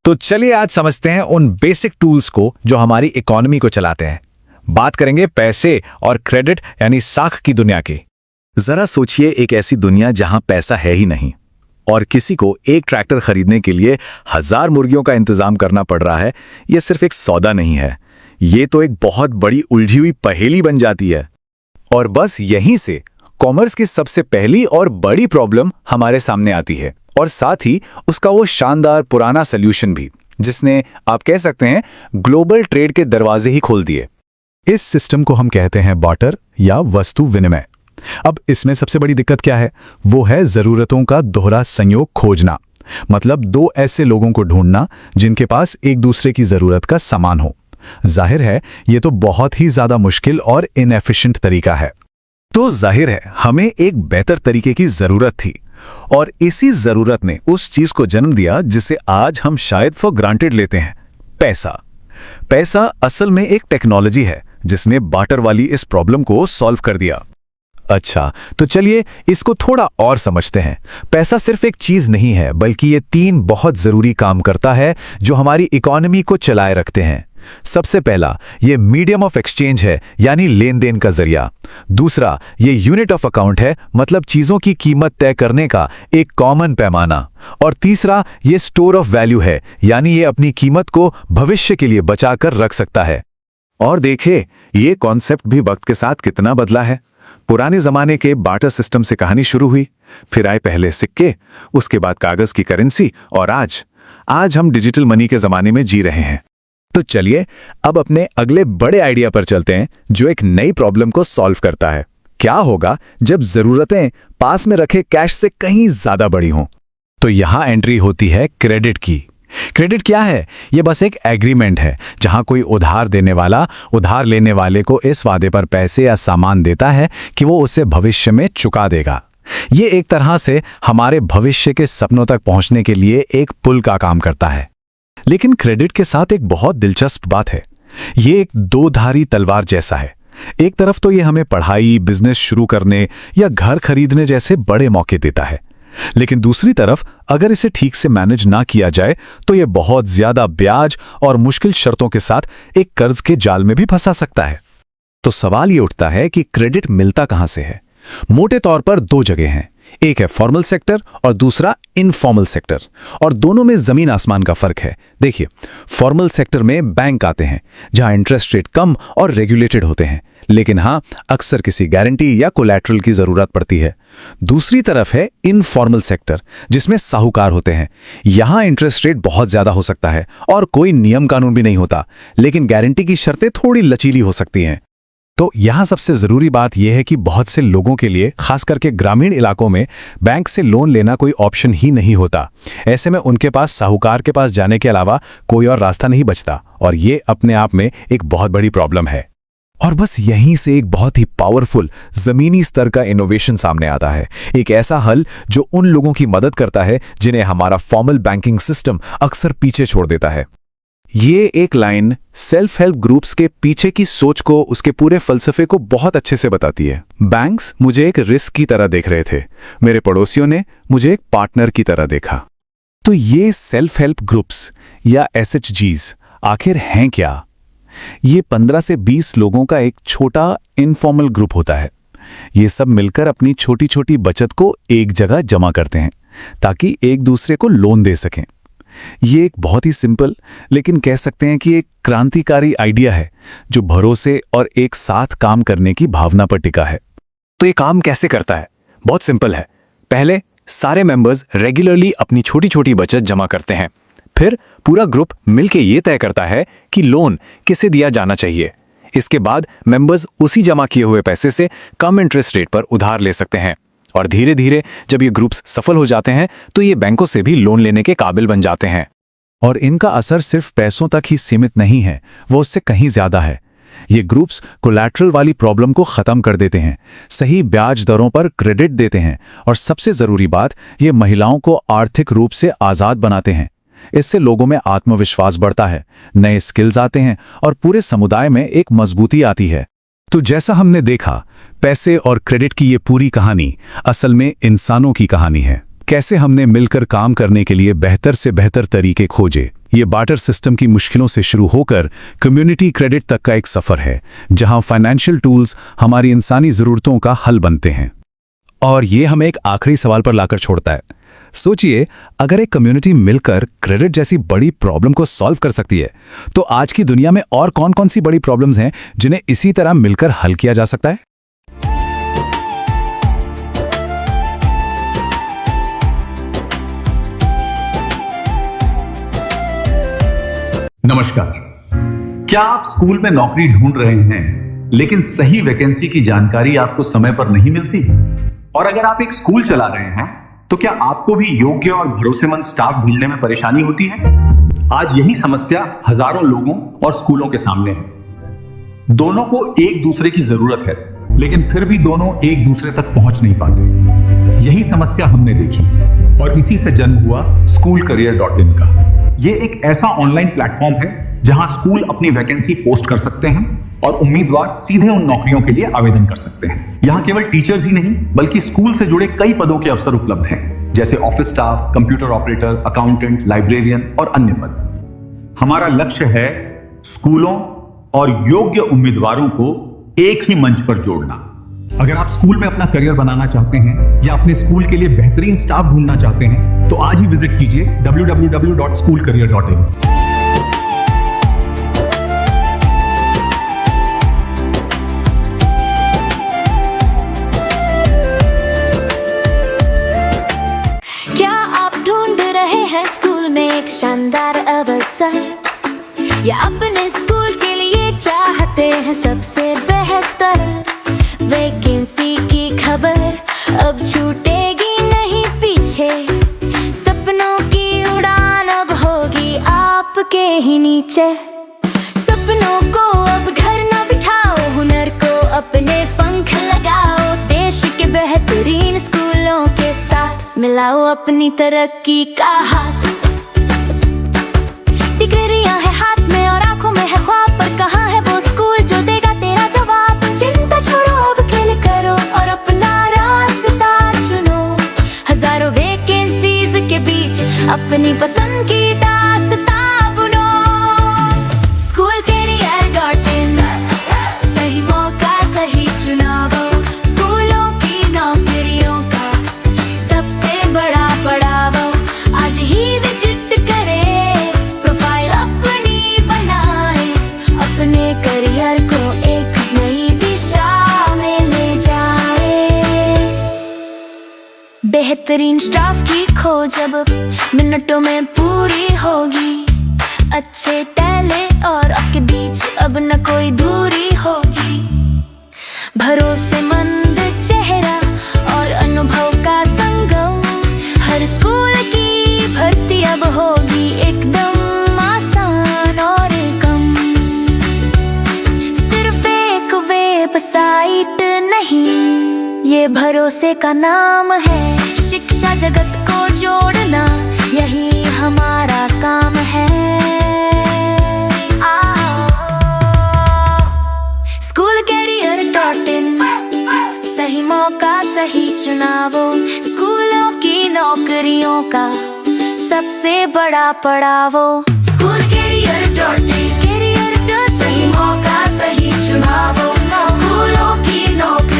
तो चलिए आज समझते हैं उन बेसिक टूल्स को जो हमारी इकोनॉमी को चलाते हैं। बात करेंगे पैसे और क्रेडिट यानी साख की दुनिया की। जरा सोचिए, एक ऐसी दुनिया जहां पैसा है ही नहीं और किसी को एक ट्रैक्टर खरीदने के लिए 1000 मुर्गियों का इंतजाम करना पड़ रहा है। यह सिर्फ एक सौदा नहीं है, ये तो एक बहुत बड़ी उलझी हुई पहेली बन जाती है। और बस यहीं से कॉमर्स की सबसे पहली और बड़ी प्रॉब्लम हमारे सामने आती है, और साथ ही उसका वो शानदार पुराना सॉल्यूशन भी, जिसने आप कह सकते हैं ग्लोबल ट्रेड के दरवाजे ही खोल दिए। इस सिस्टम को हम कहते हैं बार्टर या वस्तु विनिमय। अब इसमें सबसे बड़ी दिक्कत क्या है? वो है जरूरतों का दोहरा संयोग खोजना। मतलब दो ऐसे लोगों को ढूंढना जिनके पास एक दूसरे की जरूरत का सामान हो। जाहिर है ये तो बहुत ही ज्यादा मुश्किल और इनएफिशिएंट तरीका है। तो जाहिर है हमें एक बेहतर तरीके की जरूरत थी, और इसी जरूरत ने उस चीज को जन्म दिया जिसे आज हम शायद फॉर ग्रांटेड लेते हैं, पैसा। पैसा असल में एक टेक्नोलॉजी है जिसने बार्टर वाली इस प्रॉब्लम को सॉल्व कर दिया। अच्छा, तो चलिए इसको थोड़ा और समझते हैं। पैसा सिर्फ एक चीज नहीं है, बल्कि ये 3 बहुत जरूरी काम करता है जो हमारी इकोनॉमी को चलाए रखते हैं। सबसे पहला, ये मीडियम ऑफ एक्सचेंज है, यानी लेन देन का जरिया। दूसरा, ये यूनिट ऑफ अकाउंट है, मतलब चीजों की कीमत तय करने का एक कॉमन पैमाना। और तीसरा, ये स्टोर ऑफ वैल्यू है, यानी ये अपनी कीमत को भविष्य के लिए बचाकर रख सकता है। और देखें, ये कॉन्सेप्ट भी वक्त के साथ कितना बदला है। पुराने जमाने के बार्टर सिस्टम से कहानी शुरू हुई, फिर आए पहले सिक्के, उसके बाद कागज की करेंसी, और आज हम डिजिटल मनी के जमाने में जी रहे हैं। तो चलिए अब अपने अगले बड़े आइडिया पर चलते हैं, जो एक नई प्रॉब्लम को सॉल्व करता है। क्या होगा जब जरूरतें पास में रखे कैश से कहीं ज्यादा बड़ी हों? तो यहां एंट्री होती है क्रेडिट की। क्रेडिट क्या है? यह बस एक एग्रीमेंट है जहां कोई उधार देने वाला उधार लेने वाले को इस वादे पर पैसे या सामान देता है कि वो उसे भविष्य में चुका देगा। ये एक तरह से हमारे भविष्य के सपनों तक पहुंचने के लिए एक पुल का काम करता है। लेकिन क्रेडिट के साथ एक बहुत दिलचस्प बात है। ये एक दो-धारी तलवार जैसा है। एक तरफ तो ये हमें पढ़ाई, बिजनेस शुरू करने या घर खरीदने जैसे बड़े मौके देता है, लेकिन दूसरी तरफ अगर इसे ठीक से मैनेज ना किया जाए तो यह बहुत ज्यादा ब्याज और मुश्किल शर्तों के साथ एक कर्ज के जाल में भी फंसा सकता है। तो सवाल ये उठता है कि क्रेडिट मिलता कहां से है? मोटे तौर पर 2 जगह हैं। एक है फॉर्मल सेक्टर और दूसरा इनफॉर्मल सेक्टर, और दोनों में जमीन आसमान का फर्क है। देखिए, फॉर्मल सेक्टर में बैंक आते हैं जहां इंटरेस्ट रेट कम और रेगुलेटेड होते हैं, लेकिन हाँ, अक्सर किसी गारंटी या कोलैटरल की जरूरत पड़ती है। दूसरी तरफ है इनफॉर्मल सेक्टर, जिसमें साहूकार होते हैं। यहां इंटरेस्ट रेट बहुत ज्यादा हो सकता है और कोई नियम कानून भी नहीं होता, लेकिन गारंटी की शर्तें थोड़ी लचीली हो सकती हैं। तो यहां सबसे जरूरी बात यह है कि बहुत से लोगों के लिए, खास करके ग्रामीण इलाकों में, बैंक से लोन लेना कोई ऑप्शन ही नहीं होता। ऐसे में उनके पास साहूकार के पास जाने के अलावा कोई और रास्ता नहीं बचता, और ये अपने आप में एक बहुत बड़ी प्रॉब्लम है। और बस यहीं से एक बहुत ही पावरफुल जमीनी स्तर का इनोवेशन सामने आता है। एक ऐसा हल जो उन लोगों की मदद करता है जिन्हें हमारा फॉर्मल बैंकिंग सिस्टम अक्सर पीछे छोड़ देता है। ये एक लाइन सेल्फ हेल्प ग्रुप्स के पीछे की सोच को, उसके पूरे फलसफे को बहुत अच्छे से बताती है। बैंक्स मुझे एक रिस्क की तरह देख रहे थे, मेरे पड़ोसियों ने मुझे एक पार्टनर की तरह देखा। तो ये सेल्फ हेल्प ग्रुप्स या SHGs आखिर हैं क्या? ये 15 से 20 लोगों का एक छोटा इनफॉर्मल ग्रुप होता है। ये सब मिलकर अपनी छोटी छोटी बचत को एक जगह जमा करते हैं ताकि एक दूसरे को लोन दे सकें। ये एक बहुत ही सिंपल, लेकिन कह सकते हैं कि एक क्रांतिकारी आइडिया है जो भरोसे और एक साथ काम करने की भावना पर टिका है। तो ये काम कैसे करता है? बहुत सिंपल है। पहले सारे मेंबर्स रेगुलरली अपनी छोटी छोटी बचत जमा करते हैं। फिर पूरा ग्रुप मिलकर ये तय करता है कि लोन किसे दिया जाना चाहिए। इसके बाद मेंबर्स उसी जमा किए हुए पैसे से कम इंटरेस्ट रेट पर उधार ले सकते हैं, और धीरे धीरे जब ये ग्रुप्स सफल हो जाते हैं तो ये बैंकों से भी लोन लेने के काबिल बन जाते हैं। और इनका असर सिर्फ पैसों तक ही सीमित नहीं है, वो उससे कहीं ज्यादा है। ये ग्रुप्स कोलैटरल वाली प्रॉब्लम को खत्म कर देते हैं, सही ब्याज दरों पर क्रेडिट देते हैं, और सबसे जरूरी बात, ये महिलाओं को आर्थिक रूप से आजाद बनाते हैं। इससे लोगों में आत्मविश्वास बढ़ता है, नए स्किल्स आते हैं और पूरे समुदाय में एक मजबूती आती है। तो जैसा हमने देखा, पैसे और क्रेडिट की ये पूरी कहानी असल में इंसानों की कहानी है। कैसे हमने मिलकर काम करने के लिए बेहतर से बेहतर तरीके खोजे, ये बार्टर सिस्टम की मुश्किलों से शुरू होकर कम्युनिटी क्रेडिट तक का एक सफर है, जहां फाइनेंशियल टूल्स हमारी इंसानी जरूरतों का हल बनते हैं। और ये हमें एक आखिरी सवाल पर लाकर छोड़ता है। सोचिए, अगर एक कम्युनिटी मिलकर क्रेडिट जैसी बड़ी प्रॉब्लम को सॉल्व कर सकती है, तो आज की दुनिया में और कौन-कौन सी बड़ी प्रॉब्लम्स हैं जिन्हें इसी तरह मिलकर हल किया जा सकता है? नमस्कार। क्या आप स्कूल में नौकरी ढूंढ रहे हैं, लेकिन सही वैकेंसी की जानकारी आपको समय पर नहीं मिलती? और अगर आप एक स्कूल चला रहे हैं, तो क्या आपको भी योग्य और भरोसेमंद स्टाफ ढूंढने में परेशानी होती है? आज यही समस्या हजारों लोगों और स्कूलों के सामने है। दोनों को एक दूसरे की जरूरत है, लेकिन फिर भी दोनों एक दूसरे तक पहुंच नहीं पाते। यही समस्या हमने देखी और इसी से जन्म हुआ SchoolCareer.in का। यह एक ऐसा ऑनलाइन प्लेटफॉर्म है जहां स्कूल अपनी वैकेंसी पोस्ट कर सकते हैं और उम्मीदवार सीधे उन नौकरियों के लिए आवेदन कर सकते हैं। यहां केवल टीचर्स ही नहीं, बल्कि स्कूल से जुड़े कई पदों के अवसर उपलब्ध हैं, जैसे office staff, computer operator, accountant, librarian और अन्य पद। हमारा लक्ष्य है स्कूलों और योग्य उम्मीदवारों को एक ही मंच पर जोड़ना। अगर आप स्कूल में अपना करियर बनाना चाहते हैं या अपने स्कूल के लिए बेहतरीन स्टाफ ढूंढना चाहते हैं, तो आज ही विजिट कीजिए www.schoolcareer.in। क्या आप ढूंढ रहे हैं स्कूल में एक शानदार अवसर, या अपने स्कूल के लिए चाहते हैं सबसे बेहतर वैकेंसी की खबर? अब छूटेगी नहीं पीछे, सपनों की उड़ान अब होगी आपके ही नीचे। सपनों को अब घर न बिठाओ, हुनर को अपने पंख लगाओ, देश के बेहतरीन स्कूलों के साथ मिलाओ अपनी तरक्की का हाथ। डिग्रियां है हाथ में और आंखों में है ख्वाब, पर कहाँ है वो स्कूल जो देगा तेरा जवाब? चिंता छोड़ो, अब खेल करो और अपना रास्ता चुनो। हजारों वैकेंसीज के बीच अपनी पसंद की दास्तां बुनो। SchoolCareer.in, सही मौका सही चुनाव, स्कूलों की नौकरियों का सबसे बड़ा पड़ाव। आज ही विजिट करें, प्रोफाइल अपनी बनाएं, अपने करियर को एक नई दिशा में ले जाए। बेहतरीन स्टाफ की खोज अब मिनटों में पूरी होगी, अच्छे टैलेंट और आपके बीच अब न कोई दूरी होगी। भरोसेमंद चेहरा और अनुभव का संगम, हर स्कूल की भर्ती अब होगी एकदम आसान और कम। सिर्फ एक वेबसाइट नहीं, ये भरोसे का नाम है। शिक्षा जगत को जोड़ना यही हमारा काम है। SchoolCareer.in, सही मौका सही चुनावों, स्कूलों की नौकरियों का सबसे बड़ा पड़ावो। SchoolCareer.in, सही मौका सही चुनावों, स्कूलों की नौकरी